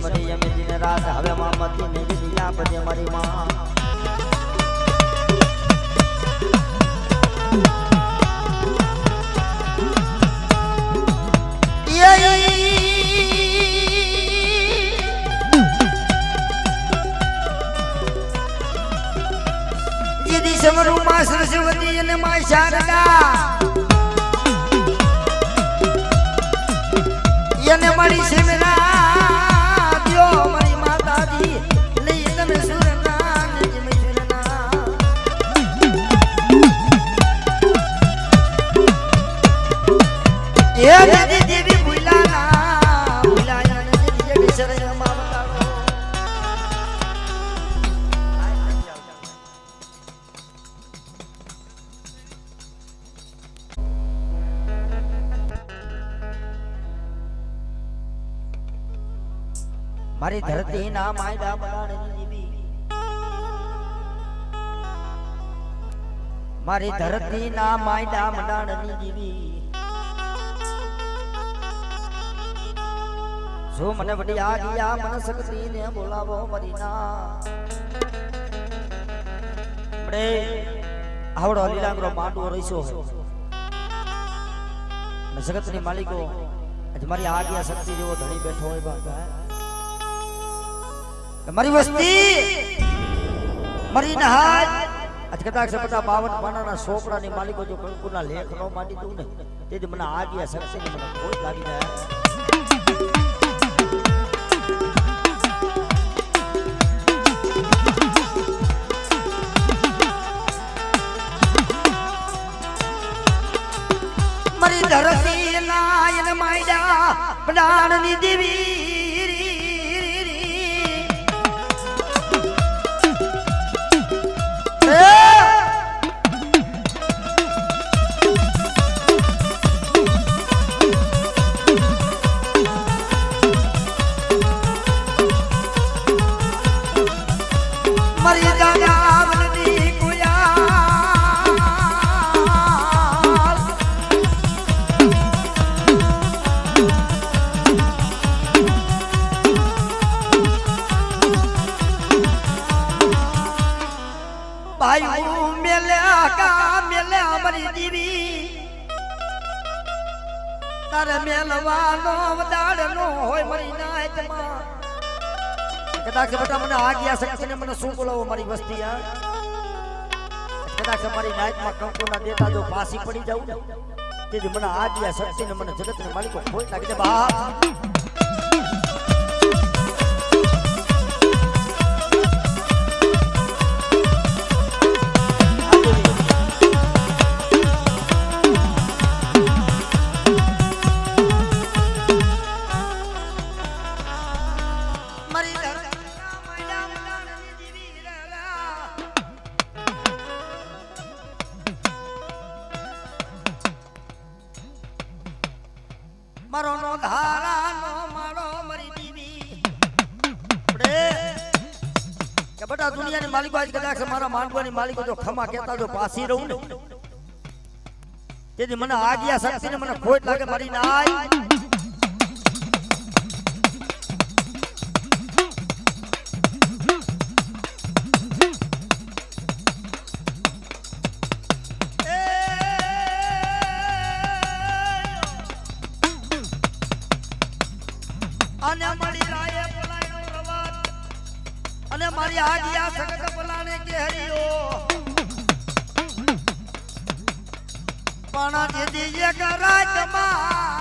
Summary અમે દિન રાત હવે મામતી ને દિયા બજે મારી માં દીદી સમરૂ માં સરસ્વતી અને માં શારદા યને મારી સિમરા દિયો મારી માતાજી લઈ તમે સુરના ને જમે સુરના એ દીદી દેવી ભૂલાના ભૂલાયા ને દીદી શરણ માં બતાવો મારી ધરતી ના માયડા બનાણી જીવી મારી ધરતી ના માયડા બનાણી જીવી જો મને વડી આ ગયા મન શક્તિ ને બોલાવો મારી ના બડે આવડો લીલાંગરો માંડવો રહીશો ને જગત ની માલિકો આજ મારી આ ગયા શક્તિ જેવો ધણી બેઠો હોય બાપા મારી વસ્તી મારી નહાજ આજ કદાચ સપટા 52 પાનાના સોપડાની માલિકો જો કંકુના લેખ નો માંડી દઉં ને તેથી મને આ ગયા શક્તિ મને કોઈ લાગી જાય મારી ધરતી નાયન માયડા બનાણની દેવી તારે મેલવાનો વદાડનો હોય મારી નાયતમાં કદાચ બેટા મને આ ગયા શક્તિને મને શું બોલાવો મારી વસ્તી આ કદાચ મારી નાયતમાં કંકુના દેતા જો પાસી પડી જાઉં ને તેથી મને આ ગયા શક્તિને મને જગતને માલિકો કોઈ લાગી દે બાપ મારો નો ધારાનો મારો મરી દીવી પડે કે બેટા દુનિયાની માલિકો આજ કદાચ મારા માંડવાની માલિકો જો ખમા કહેતા જો પાસી રહું ને તેથી મને આ ગયા શક્તિને મને ખોટ લાગે મારી નાય અને મારી રાયે બોલાયો રવાત અને મારી આગિયા સગત બોલાને કે હરિયો પાણા જે દીએ કરાતમાં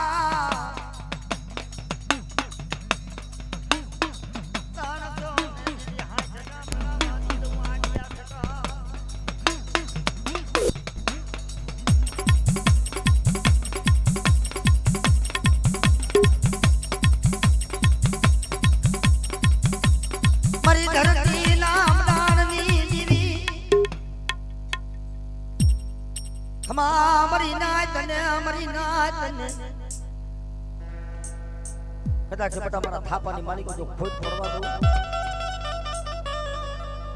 કદાચ બેટા મારા થાપાની માલિકો જો ખોટ પડવા દઉં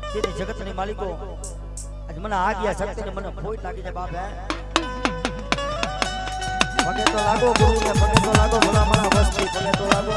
તેથી જગતની માલિકો આજ મને આ ગયા શક્તિને મને ખોટ લાગી જાય બાપ પગે તો લાગો ગુરુને પગે તો લાગો ભલા મારા વસ્તી પગે તો લાગો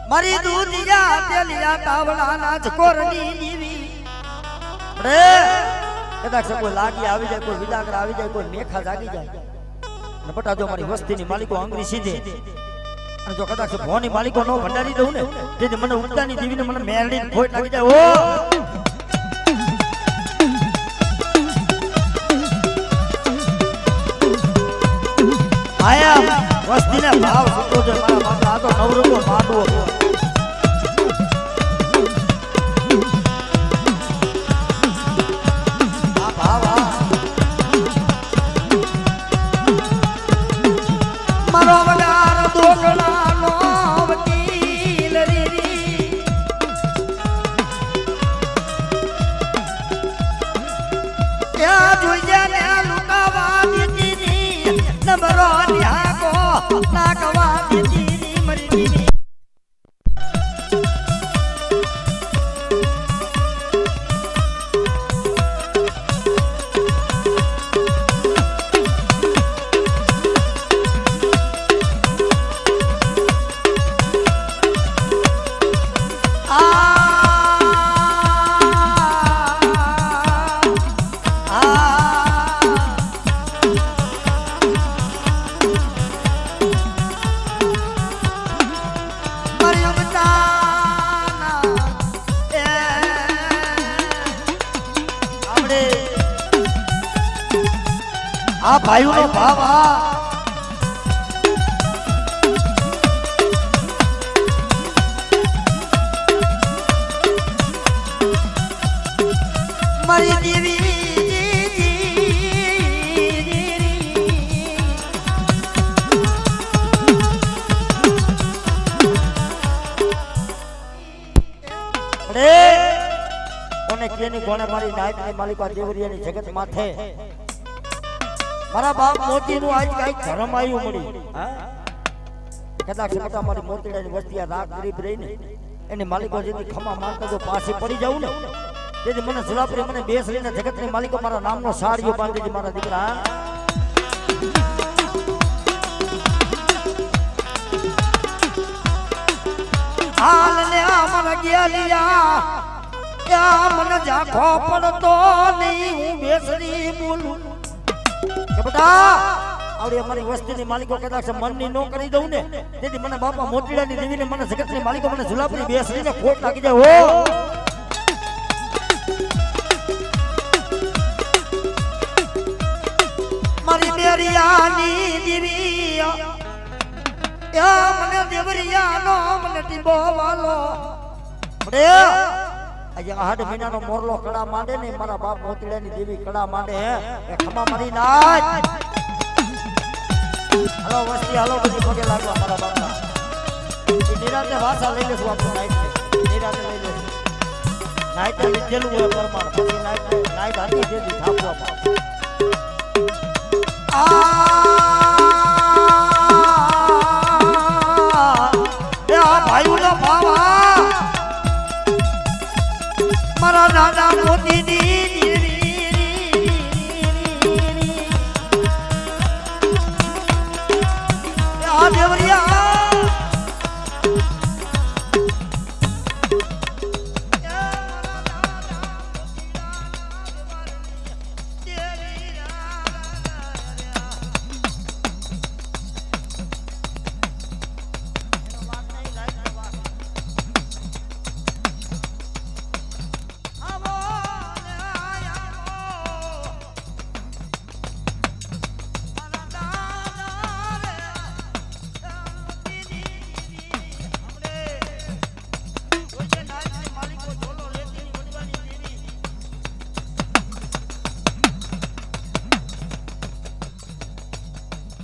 મારી દૂધિયા તેલિયા તાવડાના જકોરની દીવી રે કદાચ કોઈ લાગી આવી જાય કોઈ વિદાગર આવી જાય કોઈ મેખા જાગી જાય ને બટા જો મારી વસ્તીની માલિકો આંગળી સીધે અને જો કદાચ ભોની માલિકો નો ભંડારી દઉં ને તેથી મને ઉડતાની દીવીને મને મેરડી ખોટ લાગી જાય ઓ આયા વસ્તીને ભાવ સતો છે મારા બાપા આ તો નવરંગો માંડવો આ ભાવ મારો વડાર દોગણાનો વકીલ રીરી ત્યાં જોઈ જાય લુકાવા દીધી નબરો ન્યાકો નાકવા દીધી મરી દીધી આ ભાઈઓનો ભાવ મારી દેવી કોને કેની કોને મારી નાયકની માલિકા દેવરિયાની જગત માથે મારા બાપ મોતી નું આજ કઈ ધર્મ આવ્યું મળી કદાચ મોટા મારી મોતીડાની વસ્તી રાત ગરીબ રહીને એની માલિકો જેથી ખમા માંગતા જો પાછી પડી જાઉં ને તેથી મને સુલાપરી મને બેસરીને જગતની માલિકો મારા નામનો સાડીઓ બાંધી છે મારા દીકરા હાલ ને મને ગેલિયા યા મને જાખો પડતો નહીં હું બેસરી બોલું કે બેટા આવડી અમારી વસ્તીની માલિકો કદાચ મનની નો કરી દઉં ને તેથી મને બાપા મોતીડાની દેવીને મને જગતની માલિકો મને ઝુલાપરી બેસરીને ખોટ લાગી જાય હો મારી બેરિયાની દેવી યા મને દેવરિયાનો મને ટીબો વાલો રે આજે 8 મહિનાનો મોરલો કડા માંડે ને મારા બાપ મોતીડાની દેવી કડા માંડે એ ખમા મારી નાચ હાલો વસ્તી હાલો બધી પગે લાગવા મારા બાપના નિરાતે ભાષા લઈ લેશું આપણે નાઈટ નિરાતે લઈ લેશું નાઈટ લીધેલું હોય પરમાણ પછી નાઈટ હાથી જેથી થાપવા આ ભાઈઓનો ભાવા મારા દાદા મોતીની આ દેવરિયા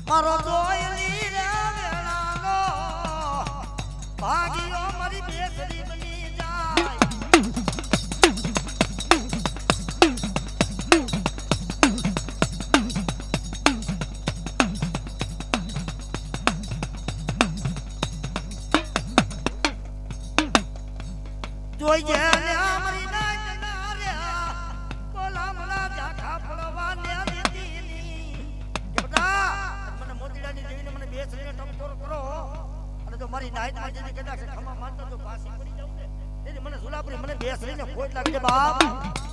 મારો દોયલી રે વેળાનો ભાગીઓ મારી બેસરી બની જાય જોઈ જે ને મારી નાચ ના રે બોલા મલા જાખા પડવા ને દીની કે બટા મને મોતીડાની દેવીને મને બેસરીને ટમકોર કરો અને તો મારી નાઈટમાં જઈને કદાચ ખમા મારતા તો પાછી પડી જાઉં ને એટલે મને સુલાપરી મને બેસ લઈને ખોટ લાગી છે બાપ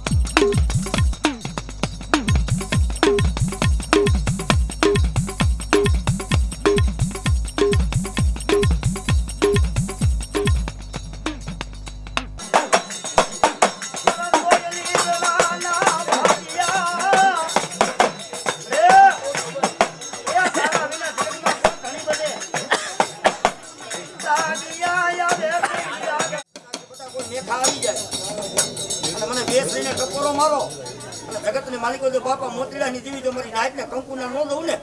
માલિકો જો બાપા મોતીડા ની દીવી જો મારી નાઈટ ને કંકુના નો દઉં ને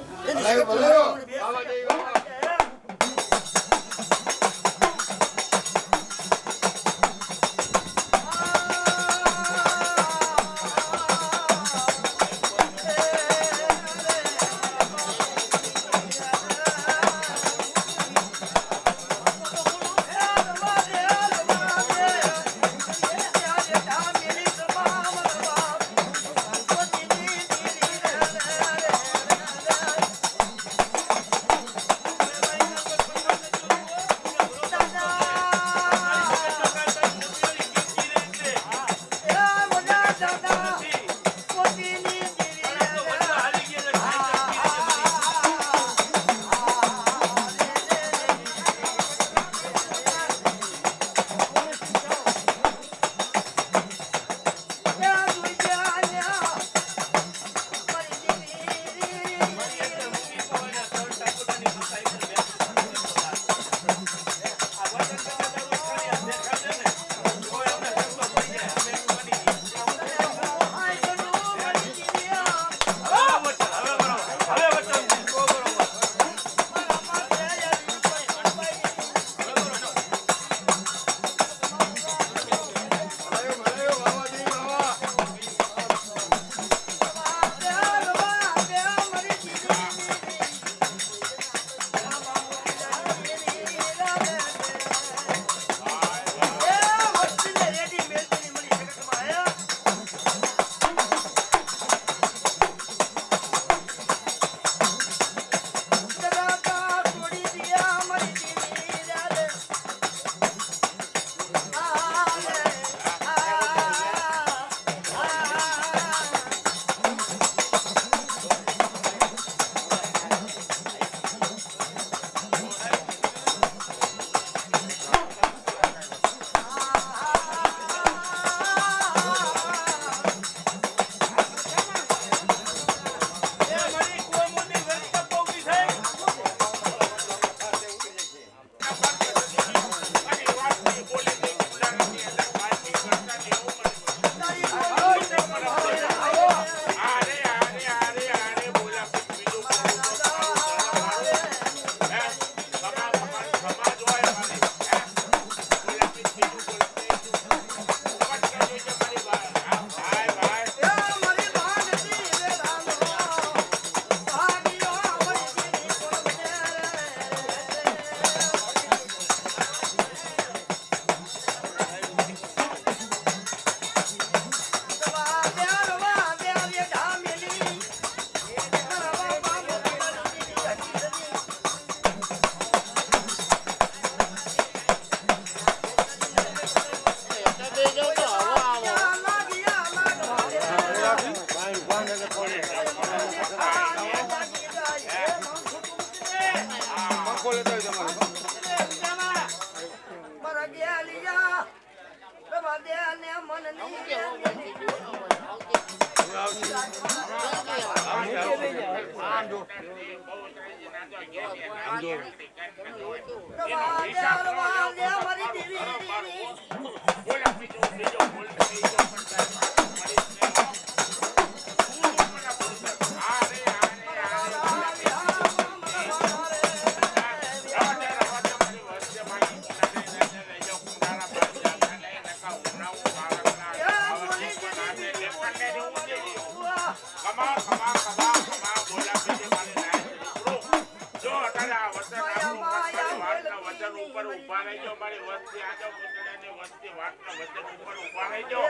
ઉપર ઉભા રહી જાઓ, મારી વસ્તી આ જાઓ, વાતના વચન ઉપર ઊભા રહી જાઓ.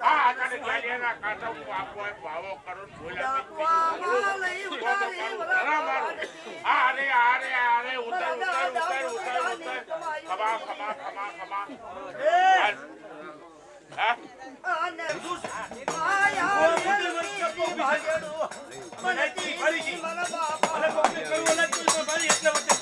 આ આકાને ગાલિયાના કાંટા હું આપો એમ ભાવો કરું બોલ્યા અરે ઉતર ખમા હા આને આયા મને કી મારા બાપા અરે કોકે કરું નથી તો ભાઈ એટલે વચ્ચે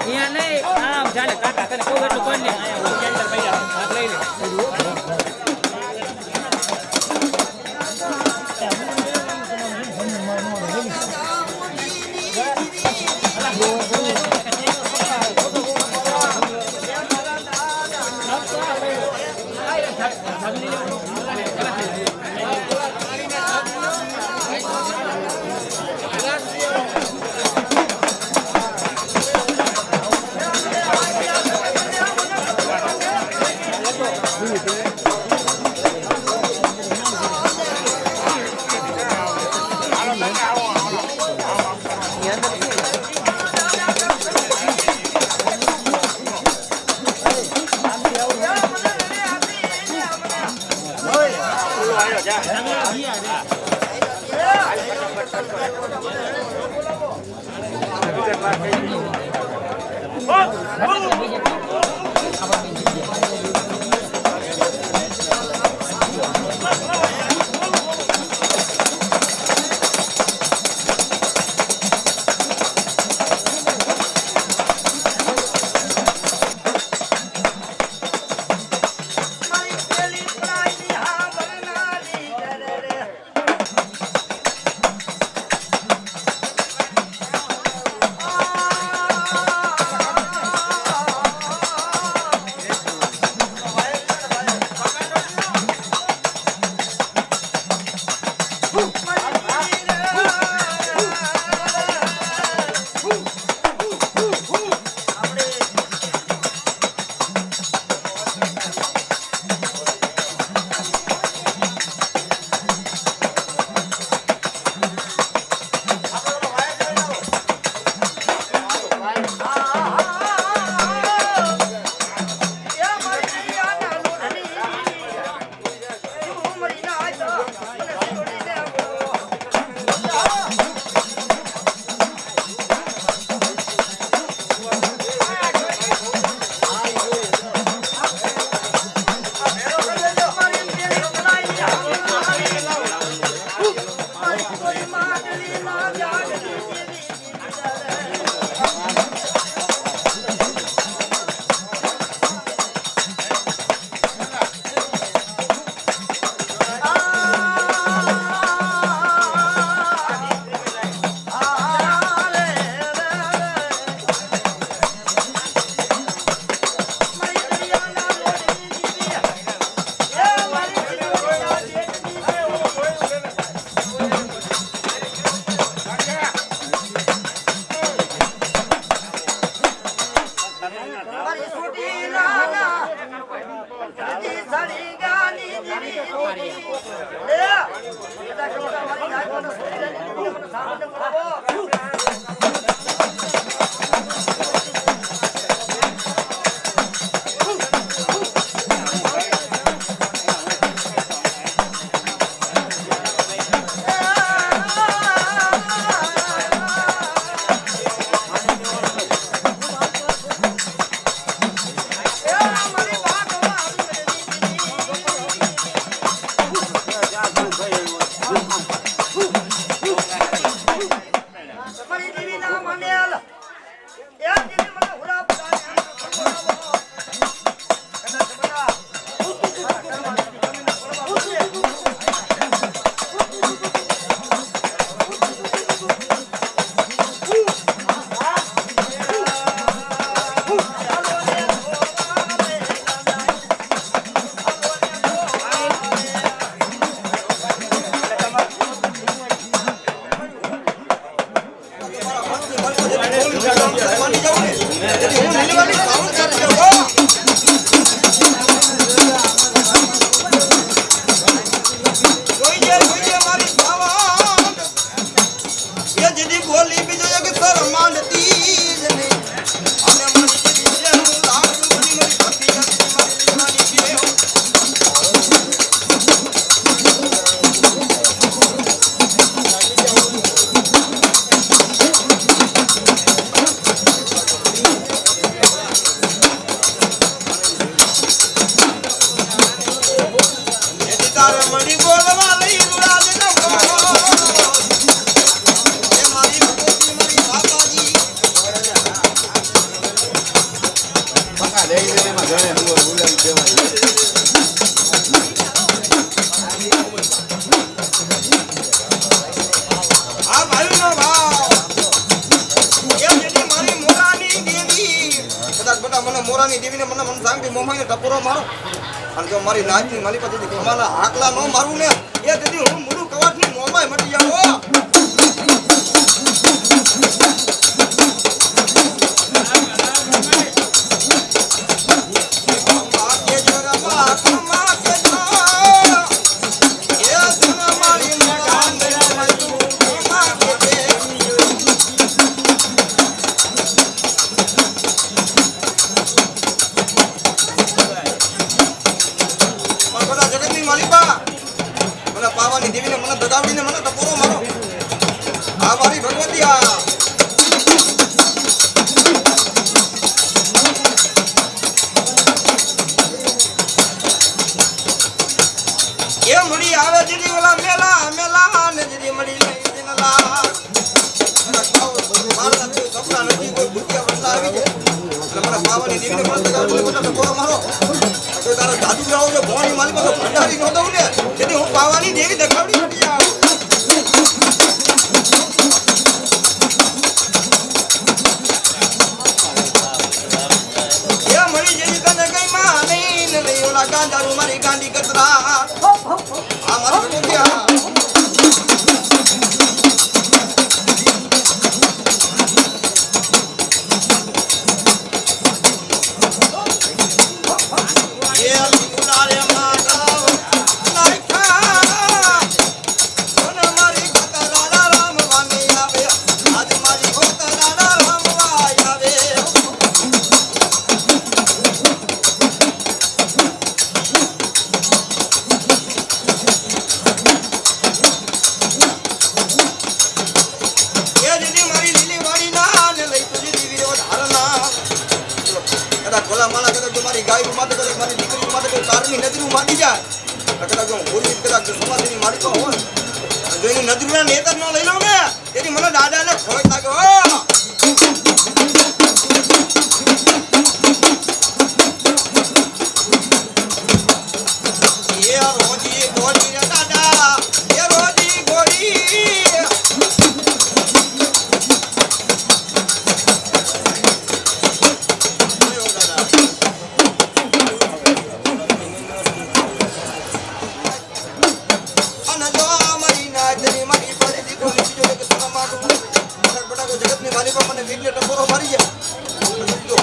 અહીંયા નહીં આમ ચાલે કાકા તને કોઈ એટલું કોઈ નહીં અહીંયા કેન્ટર પૈડા હાથ લઈ લે તારે મળી બોલવા લઈ ઉડાડે ન એ મારી ભગવતી મારી માતાજી પકા લઈ લે એમાં ઘરે બોલાવી દેવાય આ ભાઈનો ભાવ એ જેની મારી મોરાની દેવી કદાચ બેટા મને મોરાની દેવીને મને મન સાંગી મોમાઈને ટપોરો મારો અને જો મારી નાચની મારી પાસેથી કમાના આકલા ન મારું ને એ તેથી હું મુડું કવાટની મોમાય મટી જાવ પાવાની દેવીને મને દગાવીને મને ટપોરો મારો આ મારી ભગવતી આ એ મળી આવે દીદી ઓલા મેલા મેલા ને દીદી મળી લઈ દિનલા મારા તો સપના નથી કોઈ ભૂતિયા વંદા આવી જાય એટલે મને પાવાની દેવીને મને દગાવીને મને ટપોરો મારો તો તારા જાદુ રાવ જો ભવાની માલિકો તો ભંડારી નો દઉં ને તેથી હું પાવાની દેવી દગાવડી નથી આવું એ મળી જેની તને કઈ માં નહીં ને લઈ ઓલા ગાંધારું મારી ગાંડી કતરા આ મારી ભગવતી ભલા માલા કદાચ જો મારી ગાય માટે કદાચ મારી દીકરી માટે કોઈ કારની નજરું માંડી જાય કદાચ જો બોલી કદાચ સમાધિની માલિકો હોય જો એની નજરુના નેતર ન લઈ લઉં ને તેથી મને દાદાને ખોટ લાગે એ રોજી ગોળી રે દાદા એ રોજી ગોળી જગતની માલિકો મને વીરને ટપોરો મારી જાય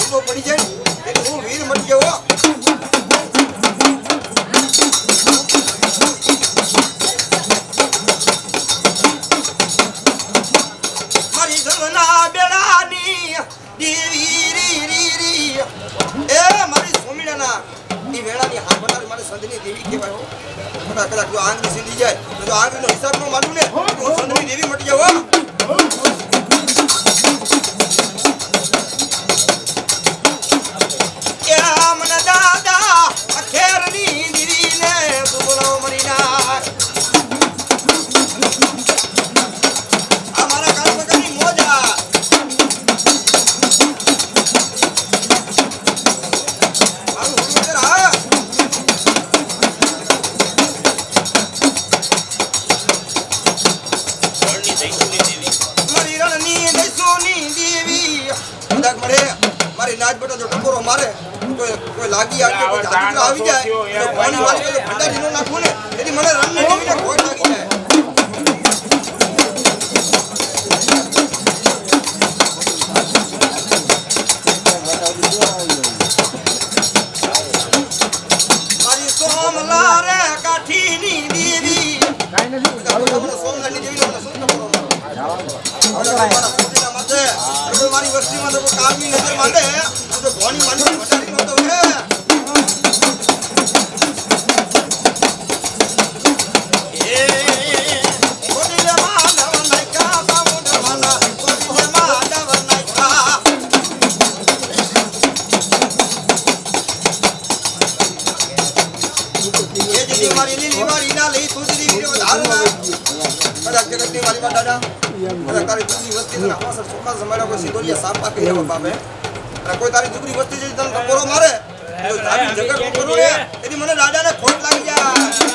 તો પડી જાય એટલે હું વીર મટી જાવ મારી સગના બેડાની દેવી રી રી રી એ મારી સોમીડાના ની વેળાની હાથ બનાવી મારી સંધની દેવી કહેવાય હો કદાચ જો આંગળી સીંધી જાય તો આંગળીનો હિસાબ ન માનું ને હું સંધની દેવી મટી જાવ મારી નાચ બેટા જો ટકોરો મારે કોઈ લાગી આવી કોઈ જાદુ આવી જાય તો પાણી વાળી તો ભંડારી નો નાખું ને એથી મને રન ને દેવીને ખોટ લાગી જાય મારી સોમલા રે કાઠીની દેવી કાઈ નથી સોમલાની દેવીને મને સુન ટકોરો મારી વસ્તીમાં તો કામની નજર માંડે તો ભોની માંડે ભટાડી નતો હે એ કોડી રે માનવ નાયકા બામુન માના કોડી રે માનવ નાયકા એ જે મારી લીલી દિવાળી ના લઈ તુજરી વિરો ધારના કદા જગતની વાલી માં દાદા કદા તારી દુગરી વસ્તી તને હવાસર સુખા સમાડ્યો કોઈ સિદોરિયા સાપા કે એવો બાપે અને કોઈ તારી દુગરી વસ્તી જે તને ટપોરો મારે તો તારી જગત કરું ને એની મને દાદાને ખોટ લાગી જાય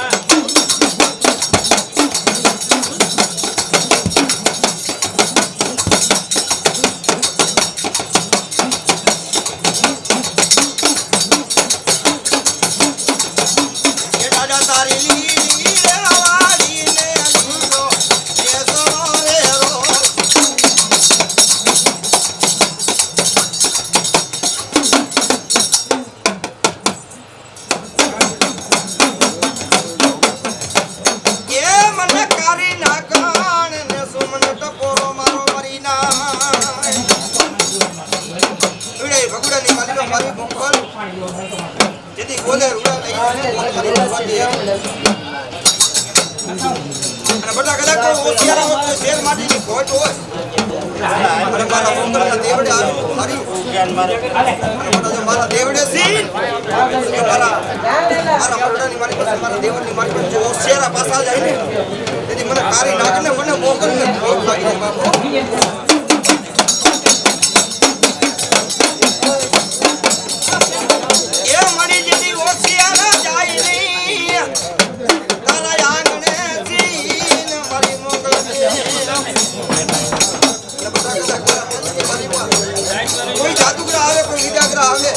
કોઈ જાદુગર આવે કોઈ વિદ્યાગ્રહ આવે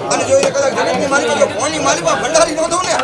અને જો એ કદાચ જગતની માલિકા જો ફોનની માલિકા ભંડારી નો દઉં ને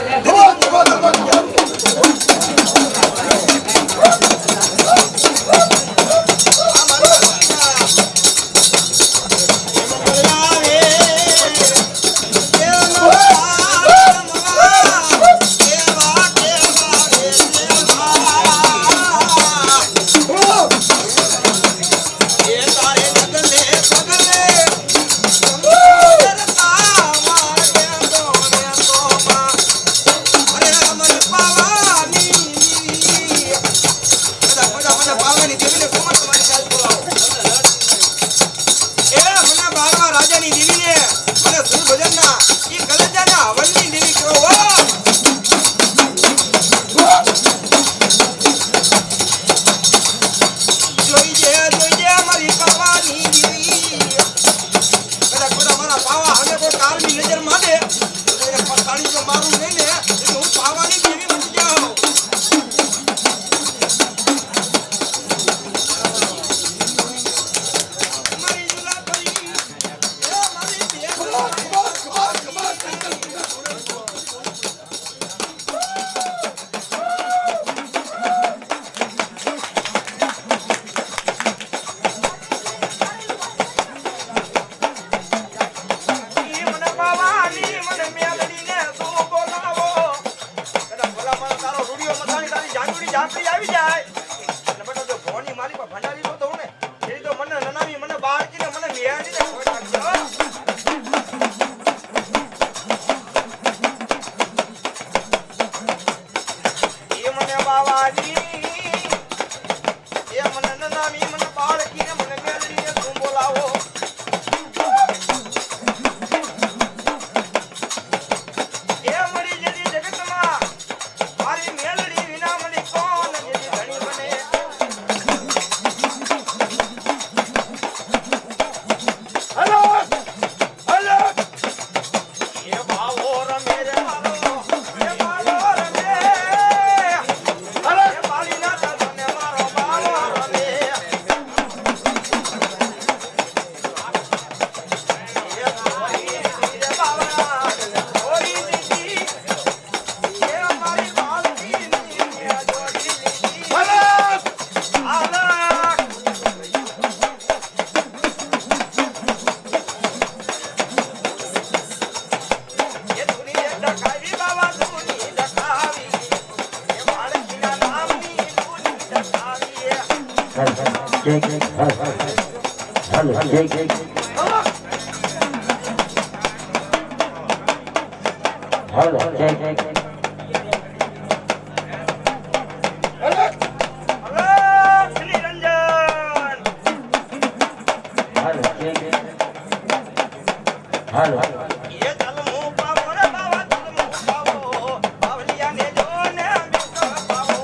એ જલમું પાવો રે બાવા જલમું પાવો બાવલિયાને જો ને મીઠો પાવો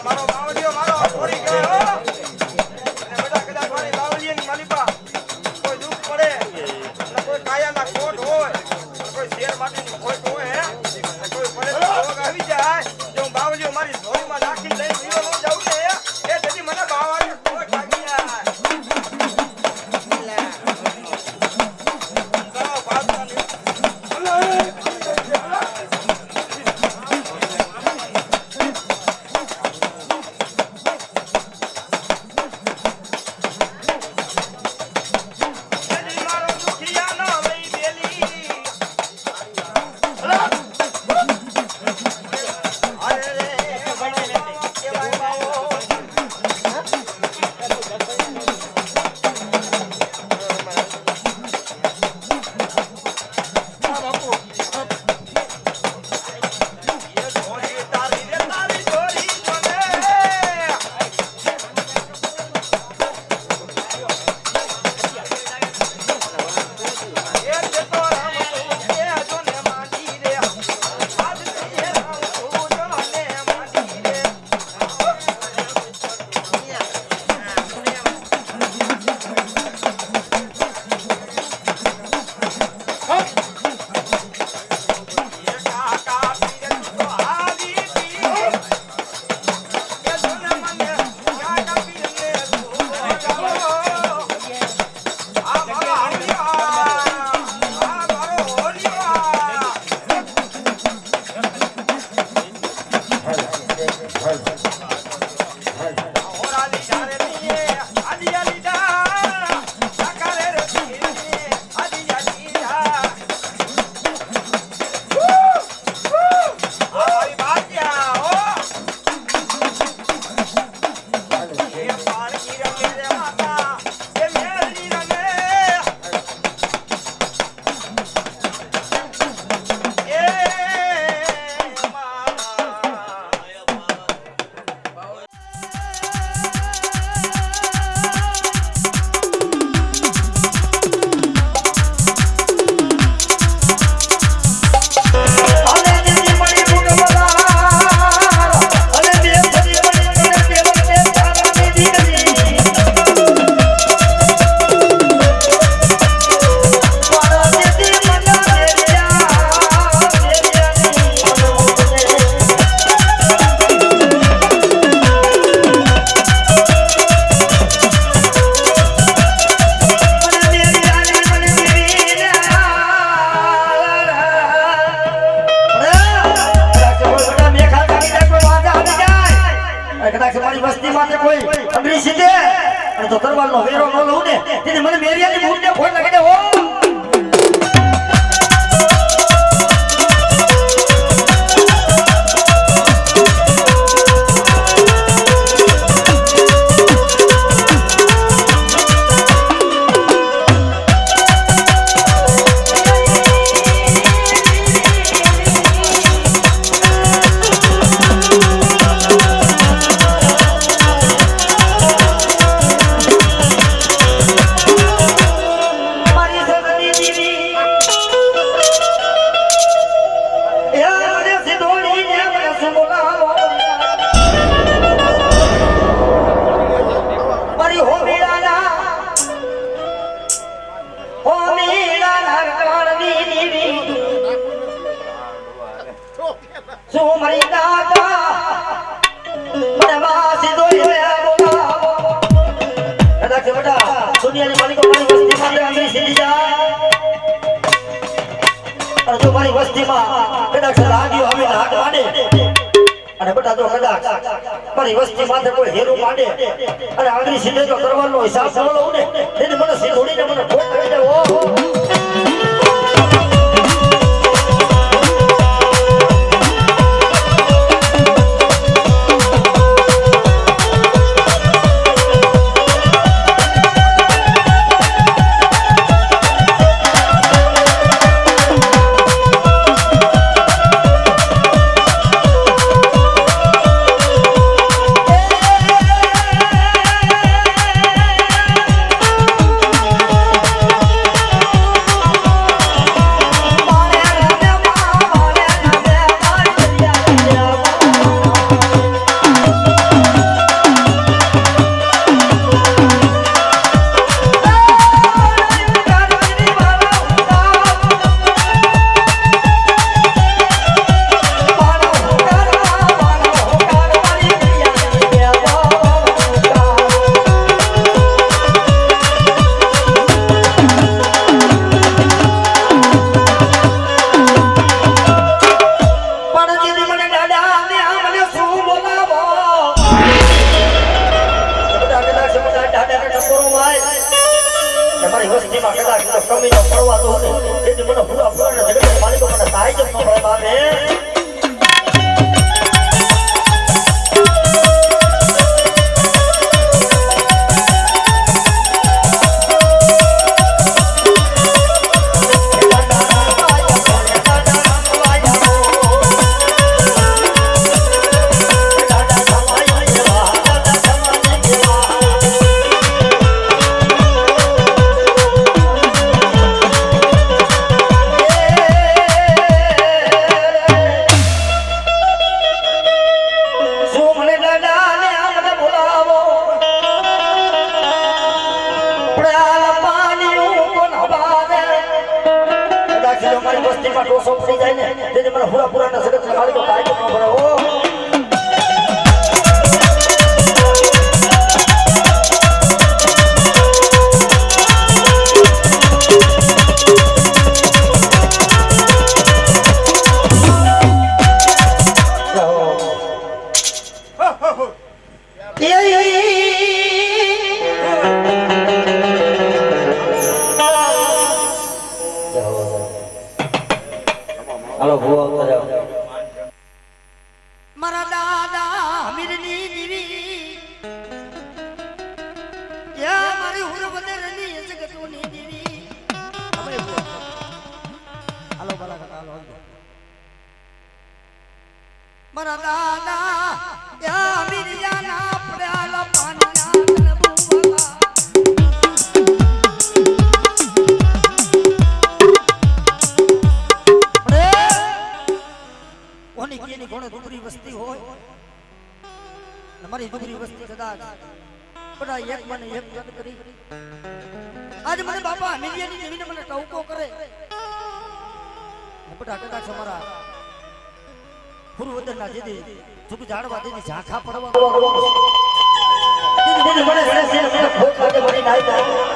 મારો બાવલિયો મારો છોડી ગયો અને બેટા કદાચ મારી બાવલિયાની માલિકા કોઈ દુઃખ પડે અને કોઈ કાયાના કોટ હોય કોઈ શેર માટેની ખોટ હોય કોઈ પડે તો રોગ આવી જાય જો હું બાવલિયો મારી ઝોરીમાં નાખી લઈ ગયો ન જાઉં ને એ તેથી મને બાવલિયો કોટ લાગી જાય ચાલો પાછા મારો દુખિયા ન લઈ દેલી અરે રે કેવાય બાવો એ છોરી તારી રે તારી છોરી જોને એ દેતો રામ તું એ જોને માંડી રે આજ તે રામ તું જોને માંડી રે એ કાકા પીરે તું તો આવી પી એ જોને મને કાકા પીરે તું બોલાવો આ મારો હોલિયા આ મારો હોલિયા ઓરાલી જારે પીએ આદિયાલી ડા સાકારે રે પીએ આદિયાલી ડા મારી બાત્યા ઓ એ પાણી રમે રે માતા એ મેળી રમે એ મામા અલે દીદી મળી ફૂટવાલા અલે બે ફરી મળી મને કેવળ ને તારાની દીકરી મારા દીદી મના કદાચ મારી વસ્તી માટે કોઈ અંગ્રેજી સીધે અને તો તરવારનો વેરો ન લઉં ને તેને મને મેરિયાની મૂર્તિને ફોન લગાડી દે હો દુનિયાની માલિકો મારી વસ્તી માટે અંગ્રેજી સીધી જાય અને જો મારી વસ્તીમાં કદાચ લાગ્યો હવે હાથ માંડે અને બેટા જો કદાચ મારી વસ્તી માથે કોઈ હેરું માંડે અને અંગ્રેજી સીધે જો કરવાનો હિસાબ ન લઉં ને એને મને સીધોડીને મને ઠોક કરી દેવો તમારી વસ્તીમાં કદાચ તો કમીનો પડવાતો હોય તેથી મને પૂરા પૂરા જગતના માલિકો મને સહાય જ ન મળે બાપે પૂરા પૂરા જગત માલિકો કાયદો ન ભરાવો હાલો ભૂવા મારા દાદા હમીરની દીવી યા મારી હુર બદરની જગતોની દીવી અમે ભૂવા હાલો બાલા કાકા હાલો મારા દાદા યા હમીરિયાના પડ્યાલા પાણીના તલબુવાલા ની ઘણો દુબરી વસ્તી હોય મારી દુબરી વસ્તી કદાચ બધા એક મને એક યાદ કરી આજ મને બાપા મિલિયની દેવીને મને ટવકો કરે બધા કદાચ અમારા પૂર્વદરના જેદી સુખ જાડવા દેની ઝાંખા પડવા મને મને ખોટ લાગે મને નાઈ જાય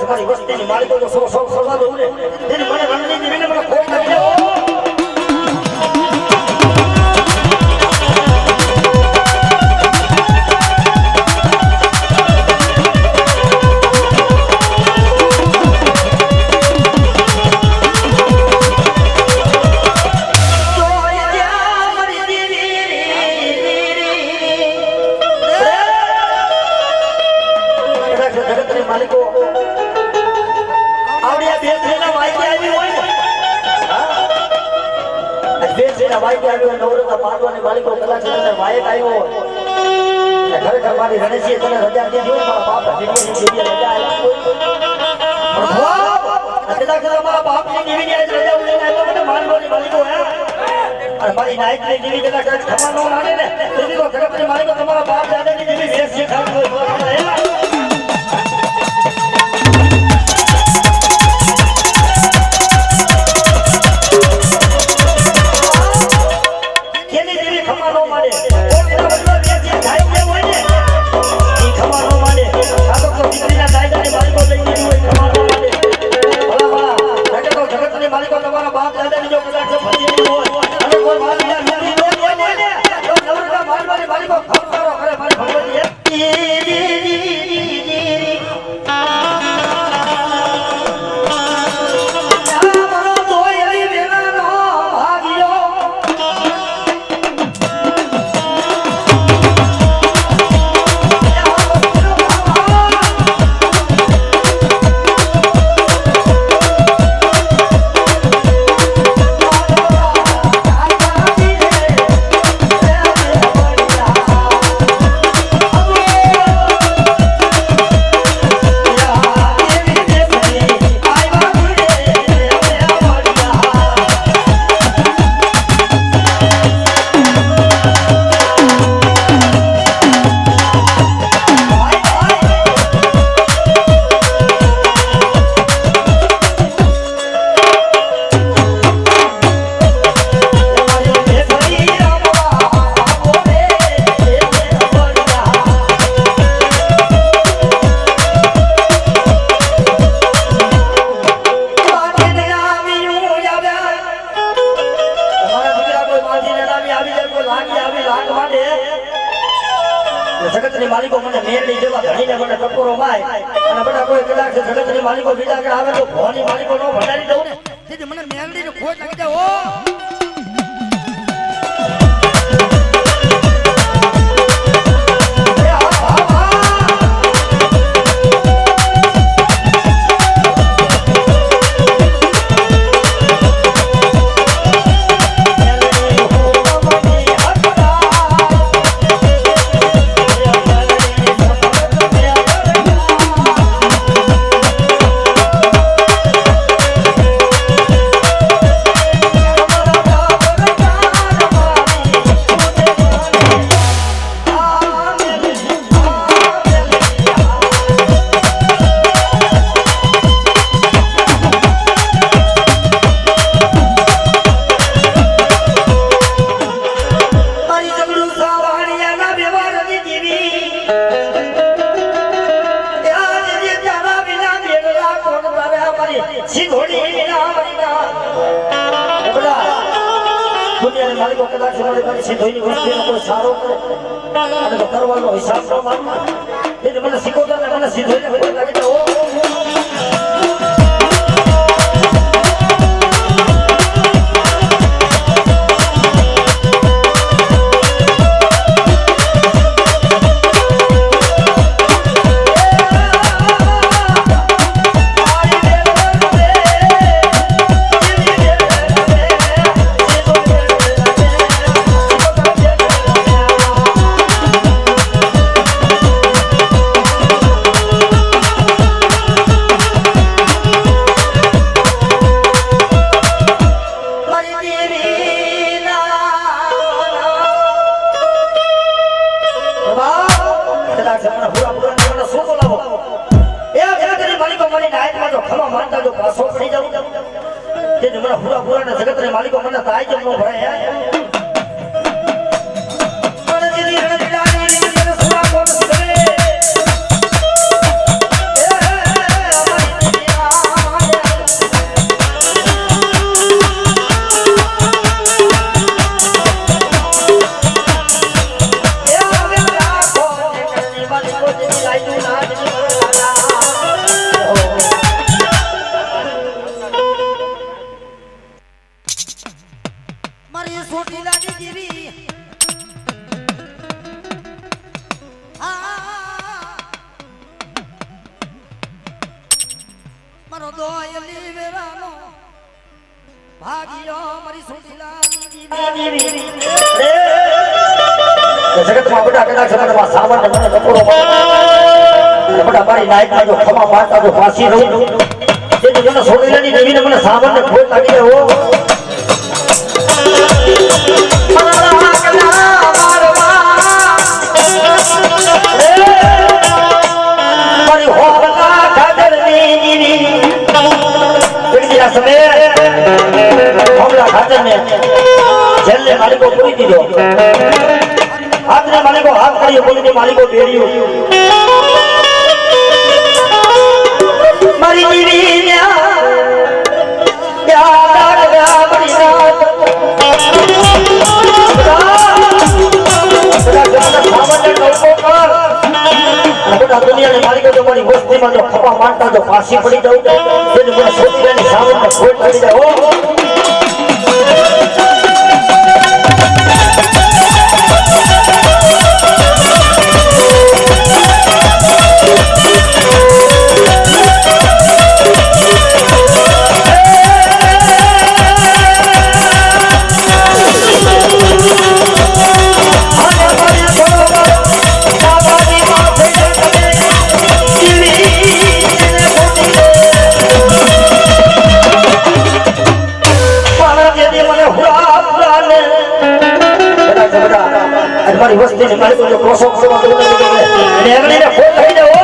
મારી વસ્તીની માલિકો તો સો સવા દઉં ને તેની મને રણની દેવીને મને ખોટ કરી જાઓ માલિકો આવડિયા બેસેલા વાઈકે આવી હોય ને બેસેલા વાઈકે આવ્યો નવરત્ન પાંડવાની માલિકો કદાચ તમને વાયક આવ્યો હોય ખરેખર મારી રણેશીએ તને રજા દીધી હોય મારા બાપ જીવની દેવીએ રજા આપી કદાચ મારા બાપની દેવીની આજ રજા લઈને આવ્યો મને માનવાની માલિકો હે અને મારી નાયકની દેવી કદાચ ખબર ન લાગે ને તેથી તો જગતની માલિકો તમારા બાપ દાદાની દેવી વેશ શીખાવી હોય માલિકો મને મેળની જેવા ધણીને મને ટકોરો માય અને બધા કોઈ કદાચ જગતની માલિકો બીજા કે આવે તો ભવાની માલિકો નો ભંડારી દઉં ને તેથી મને મેળની ખોટ લાગી જાય ઓ માલિકો કદાચ સીધોની વસ્તુનો કોઈ સારો અને કરવાનો હિસાબ ન માનવા એટલે મને શીખોતા ને મને સીધોને ખોટ લાગી જાય જગતને માલિકો મને તાઈ જેમ નો ભરાય જગતમાં બધા કદાચ જગતમાં સામાન્ય મને ટકોરો બધા મારી નાયકમાં જો ખમા મારતા જો ફાંસી રહું તે તો જેને સોનેલાની દેવીને મને સામાન્ય ખોટ લાગી જાય હો મારી હોવલા ખાતરની દીવી હોવલા ખાતરને જેલને માલિકો પૂરી દીધો હાથને માલિકો હાથ કર્યો બોલીને માલિકો બેર્યો મારી દીવી દુનિયાની માલિકો તો મારી વસ્તીમાં જો ખપા માનતા જો ફાંસી પડી જાઉં તેને મને સોચીની સાવરને ખોટ પડી જાય મારી વસ્તીની માલિકો જો ક્રોસો કરવા તો લેવડીને ખોટ થઈ જાય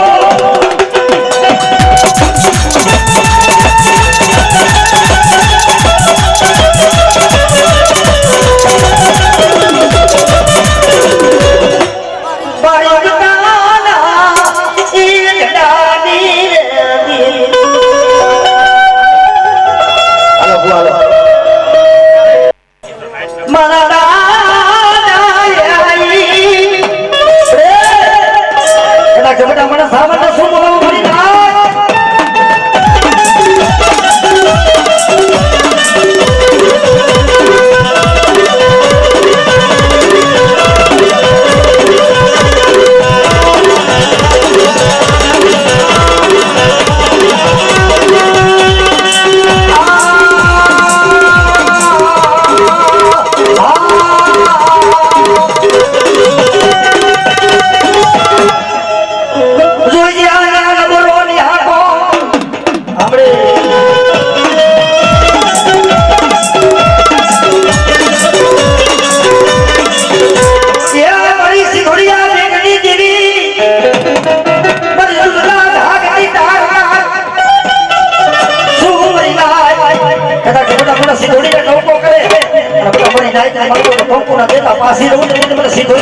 મારી નાઈટ મારું તો કંકુના દેતા પાછી રહું ને મને સીધો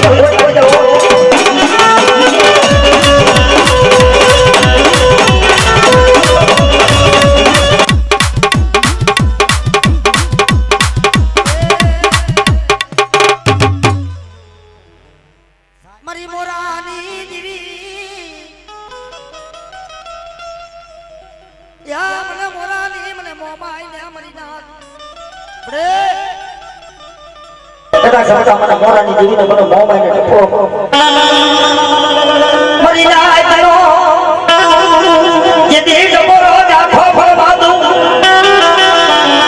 મારી મોરાની દીવી યા મને મોરાની મને મોમાઈ ને મરી નાથ બડે કદાચ સમજા મને મોરાની દીવી ને મને મોમાઈ ને ટપો મરી નાય તારો ये देख मोरो जाखो फल बांधू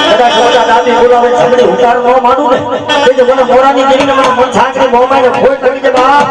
કદાચ મોટા દાદી બોલાવે છબડી ઉતાર નો માનું ને તે મને મોરાની દીવી ને મને મન છાંકરી મોમાઈ ને ખોઈ કરી દે બાપ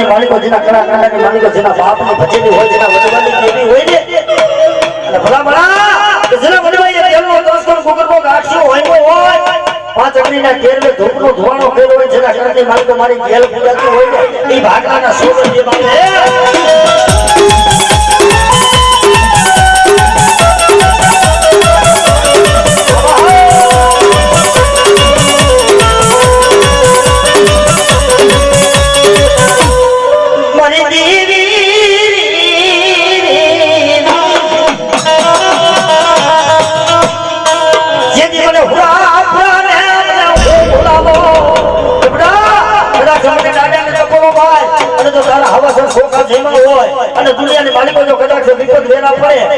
માલિકો જેના કલાકાંડાની માલિકો જેના બાપની ભજેલી હોય જેના વડવાની દેવી હોય ને અને ભલા ભલા જેના વડવાઈ તેલનો દોસ્તો ગોગરબો ગાઠ્યો હોય પાંચ અગ્નિના કેરવે ધૂપનો ધુવાણો કર્યો હોય જેના ઘરની માલિકો મારી ગેલ પૂજાતી હોય ને એ ભાગલાના સોબર જે બાપે અને દુનિયાની માલિકો જો કદાચ વિપત વેરા પડે